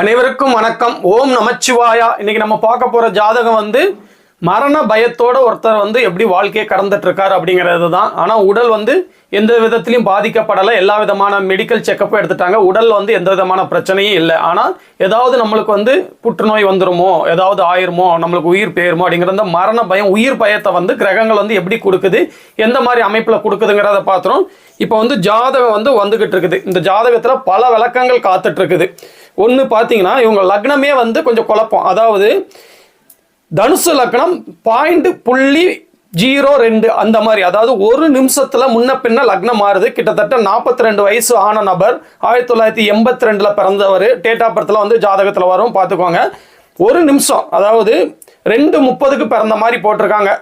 அனைவருக்கும் வணக்கம். ஓம் நமச்சிவாயா. இன்னைக்கு நம்ம பார்க்க போற ஜாதகம் மரண பயத்தோட ஒருத்தர் எப்படி வாழ்க்கையை கடந்துட்டு இருக்காரு அப்படிங்கிறது தான். ஆனா உடல் எந்த விதத்திலையும் பாதிக்கப்படலை. எல்லா விதமான மெடிக்கல் செக்கப்பும் எடுத்துட்டாங்க. உடல் எந்த விதமான பிரச்சனையும் இல்லை. ஆனால் ஏதாவது நம்மளுக்கு புற்றுநோய் வந்துருமோ, ஏதாவது ஆயிருமோ, நம்மளுக்கு உயிர் போயிருமோ அப்படிங்கிற மரண பயம், உயிர் பயத்தை கிரகங்கள் எப்படி கொடுக்குது, எந்த மாதிரி அமைப்பில் கொடுக்குதுங்கிறத பார்த்துரும். இப்போ ஜாதகம் வந்துகிட்டு இருக்குது. இந்த ஜாதகத்தில் பல விளக்கங்கள் காத்துட்டு இருக்குது. ஒன்று பார்த்தீங்கன்னா, இவங்க லக்னமே கொஞ்சம் குழப்பம். அதாவது தனுசு லக்னம் 0.02 அந்த மாதிரி, அதாவது ஒரு நிமிஷத்துல முன்ன பின்ன லக்னம் மாறுது. கிட்டத்தட்ட 42 வயசு ஆன நபர், 1982 பிறந்தவர். டேட் ஆஃப் பர்த்ல ஜாதகத்தில் வரும், பார்த்துக்கோங்க. ஒரு நிமிஷம், அதாவது 2:30க்கு பிறந்த மாதிரி போட்டிருக்காங்க.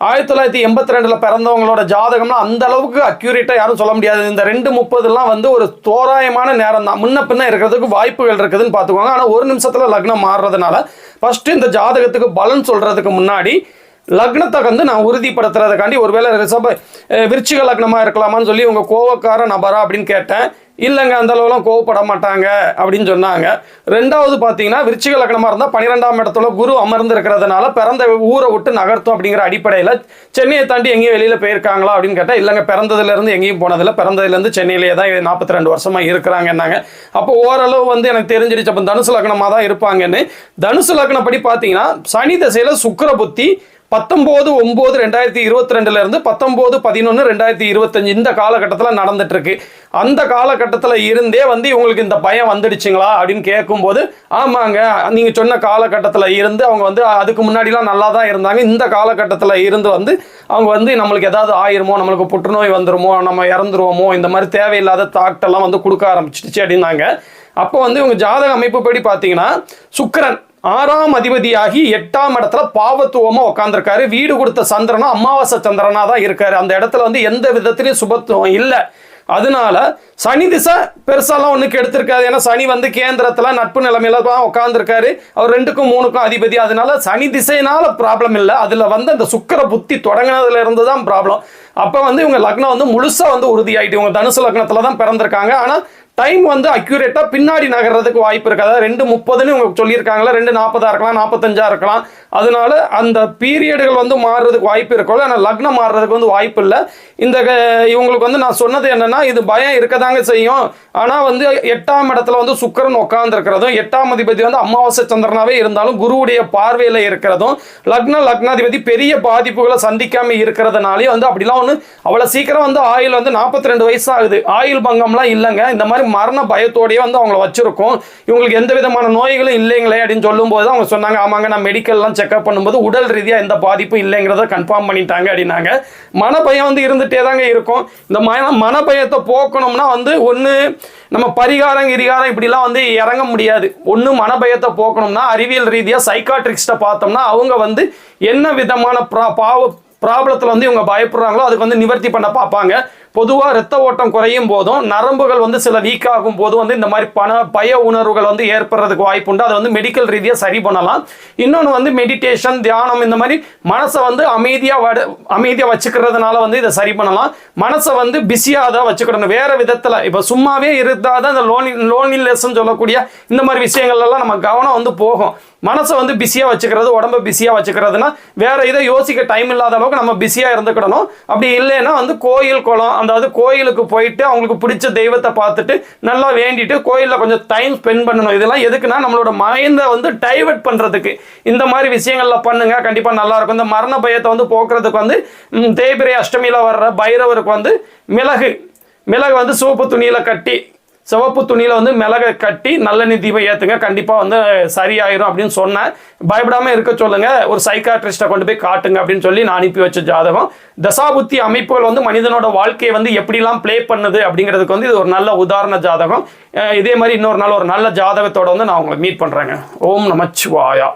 1982 பிறந்தவங்களோட ஜாதகம்னா அந்த அளவுக்கு அக்யூரேட்டாக யாரும் சொல்ல முடியாது. இந்த 2:30 ஒரு தோராயமான நேரம் தான், முன்ன பின்ன இருக்கிறதுக்கு வாய்ப்புகள் இருக்குதுன்னு பார்த்துக்கோங்க. ஆனால் ஒரு நிமிஷத்தில் லக்னம் மாறுறதுனால ஃபர்ஸ்ட் இந்த ஜாதகத்துக்கு பலன் சொல்றதுக்கு முன்னாடி லக்னத்தை நான் உறுதிப்படுத்துறதுக்காண்டி, ஒருவேளை விருச்சிக லக்னமாக இருக்கலாமான்னு சொல்லி உங்கள் கோவக்கார நபரா அப்படின்னு கேட்டேன். இல்லைங்க, அந்த அளவுலாம் கோவப்பட மாட்டாங்க அப்படின்னு சொன்னாங்க. ரெண்டாவது பார்த்தீங்கன்னா, விருச்சிக லக்னமாக இருந்தால் 12ஆம் இடத்துல குரு அமர்ந்து இருக்கிறதுனால பிறந்த ஊரை விட்டு நகர்த்தும் அப்படிங்கிற அடிப்படையில் சென்னையை தாண்டி எங்கேயும் வெளியில் போயிருக்காங்களா அப்படின்னு கேட்டால், இல்லைங்க, பிறந்ததுலேருந்து எங்கேயும் போனதில்லை, பிறந்ததுலேருந்து சென்னையிலே தான் 42 வருஷமாக இருக்கிறாங்கன்னாங்க. அப்போ ஓரளவு எனக்கு தெரிஞ்சிருச்சு, அப்போ தனுசு லக்னமாக தான் இருப்பாங்கன்னு. தனுசு லக்னப்படி பார்த்தீங்கன்னா, சனி திசையில் சுக்கிர புத்தி 19/9/2022 இருந்து 19/11/2025 இந்த காலகட்டத்தில் நடந்துட்டு இருக்கு. அந்த காலகட்டத்தில் இருந்தே இவங்களுக்கு இந்த பயம் வந்துடுச்சுங்களா அப்படின்னு கேட்கும்போது, ஆமாங்க, நீங்க சொன்ன காலகட்டத்தில் இருந்து அவங்க அதுக்கு முன்னாடிலாம் நல்லா தான் இருந்தாங்க. இந்த காலகட்டத்தில் இருந்து அவங்க நம்மளுக்கு ஏதாவது ஆயிருமோ, நம்மளுக்கு புற்றுநோய் வந்துருமோ, நம்ம இறந்துருவோமோ, இந்த மாதிரி தேவையில்லாத தாட்டெல்லாம் கொடுக்க ஆரம்பிச்சிடுச்சு அப்படின்னாங்க. அப்போ இவங்க ஜாதக அமைப்பு படி பார்த்தீங்கன்னா, சுக்கிரன் 6ஆம் அதிபதியாகி 8ஆம் இடத்துல பாவத்துவமா உட்காந்துருக்காரு. வீடு கொடுத்த சந்திரனா அமாவாசை சந்திரனா தான் இருக்காரு. அந்த இடத்துல எந்த விதத்திலையும் சுபத்துவம் இல்லை. அதனால சனி திசை பெருசாலாம் ஒன்றுக்கு எடுத்திருக்காது. ஏன்னா சனி கேந்திரத்துல நட்பு நிலைமையில தான் உட்காந்துருக்காரு. அவர் 2க்கும் 3க்கும் அதிபதி. அதனால சனி திசையினால ப்ராப்ளம் இல்லை. அதுல அந்த சுக்கிர புத்தி தொடங்கினதுல இருந்து தான் ப்ராப்ளம். அப்ப இவங்க லக்னம் முழுசா உறுதியாயிட்டு, இவங்க தனுசு லக்னத்துல தான் பிறந்திருக்காங்க. ஆனா டைம் அக்யூரேட்டா பின்னாடி நகர்றதுக்கு வாய்ப்பு இருக்கு. அதாவது 2:30ன்னு இவங்க சொல்லியிருக்காங்களா, 2:40 இருக்கலாம், 45 இருக்கலாம். அதனால அந்த பீரியடுகள் மாறுறதுக்கு வாய்ப்பு இருக்கும். ஆனால் லக்னம் மாறுறதுக்கு வாய்ப்பு இல்லை. இந்த இவங்களுக்கு நான் சொன்னது என்னன்னா, இது பயம் இருக்கதாங்க செய்யும். ஆனால் 8ஆம் இடத்துல சுக்கிரன் உட்கார்ந்து இருக்கிறதும், 8ஆம் அதிபதி அமாவாசை சந்திரனாவே இருந்தாலும் குருவுடைய பார்வையில் இருக்கிறதும், லக்னாதிபதி பெரிய பாதிப்புகளை சந்திக்காம இருக்கிறதுனாலே அப்படிலாம் அவ்வளோ சீக்கிரம் ஆயுள் 42 வயசு ஆகுது. ஆயுள் பங்கம்லாம் இல்லைங்க. இந்த மாதிரி மரண பயத்தோடய அவங்கள வச்சிருக்கோம். இவங்களுக்கு எந்த விதமான நோய்களும் இல்லைங்களே அப்படின்னு சொல்லும்போது அவங்க சொன்னாங்க, ஆமாங்க, நான் மெடிக்கல்லாம் செக்அப் பண்ணும்போது உடல் ரீதியாக எந்த பாதிப்பும் இல்லைங்கிறத கன்ஃபார்ம் பண்ணிட்டாங்க அப்படின்னாங்க. மனபயம் இருந்துகிட்டே தாங்க இருக்கும். இந்த மனபயத்தை போக்கணும்னா ஒன்று நம்ம பரிகாரம் கிரிகாரம் இப்படிலாம் இறங்க முடியாது. ஒன்று மனபயத்தை போக்கணும்னா அறிவியல் ரீதியாக சைக்காட்ரிஸ்ட்டை பார்த்தோம்னா அவங்க என்ன விதமான ப்ராப்ளத்தில் இவங்க பயப்படுறாங்களோ அதுக்கு நிவர்த்தி பண்ண பார்ப்பாங்க. பொதுவாக ரத்த ஓட்டம் குறையும் போதும், நரம்புகள் சில வீக் ஆகும் போதும் இந்த மாதிரி பய உணர்வுகள் ஏற்படுறதுக்கு வாய்ப்பு உண்டு. அதை மெடிக்கல் ரீதியாக சரி பண்ணலாம். இன்னொன்று மெடிடேஷன், தியானம், இந்த மாதிரி மனசை அமைதியாக வச்சுக்கிறதுனால இதை சரி பண்ணலாம். மனசை பிஸியாக தான் வச்சுக்கிடணும். வேற விதத்தில் இப்போ சும்மாவே இருந்தால் தான் இந்த லோன்லினஸ்ன்னு சொல்லக்கூடிய இந்த மாதிரி விஷயங்கள்லாம் நம்ம கவனம் போகும். மனசை பிஸியாக வச்சுக்கிறது, உடம்பை பிஸியாக வச்சுக்கிறதுனா வேற இதை யோசிக்க டைம் இல்லாத அளவுக்கு நம்ம பிஸியாக இருந்துக்கிடணும். அப்படி இல்லைன்னா கோயில் குளம், அதாவது கோயிலுக்கு போயிட்டு அவங்களுக்கு பிடிச்ச தெய்வத்தை பார்த்துட்டு நல்லா வேண்டிட்டு கோயிலில் கொஞ்சம் டைம் ஸ்பெண்ட் பண்ணணும். இதெல்லாம் எதுக்குன்னா நம்மளோட மைண்டை டைவர்ட் பண்ணுறதுக்கு. இந்த மாதிரி விஷயங்கள்ல பண்ணுங்க, கண்டிப்பாக நல்லா இருக்கும். இந்த மரண பயத்தை போக்குறதுக்கு தேய்பிரை அஷ்டமியில் வர்ற பைரவருக்கு மிளகு சிவப்பு துணியில கட்டி, சிவப்பு துணியில் மிளகை கட்டி நல்லெண்ணெய் தீபம் ஏற்றுங்க, கண்டிப்பாக சரியாயிரும் அப்படின்னு சொன்னேன். பயப்படாமல் இருக்க சொல்லுங்க. ஒரு சைக்காட்ரிஸ்ட்டை கொண்டு போய் காட்டுங்க அப்படின்னு சொல்லி நான் அனுப்பி வச்ச ஜாதகம். தசாபுத்தி அமைப்புகள் மனிதனோட வாழ்க்கையை எப்படிலாம் ப்ளே பண்ணுது அப்படிங்கிறதுக்கு இது ஒரு நல்ல உதாரண ஜாதகம். இதே மாதிரி இன்னொரு நாள் ஒரு நல்ல ஜாதகத்தோட நான் உங்களை மீட் பண்ணுறேங்க. ஓம் நமச்சிவாயா.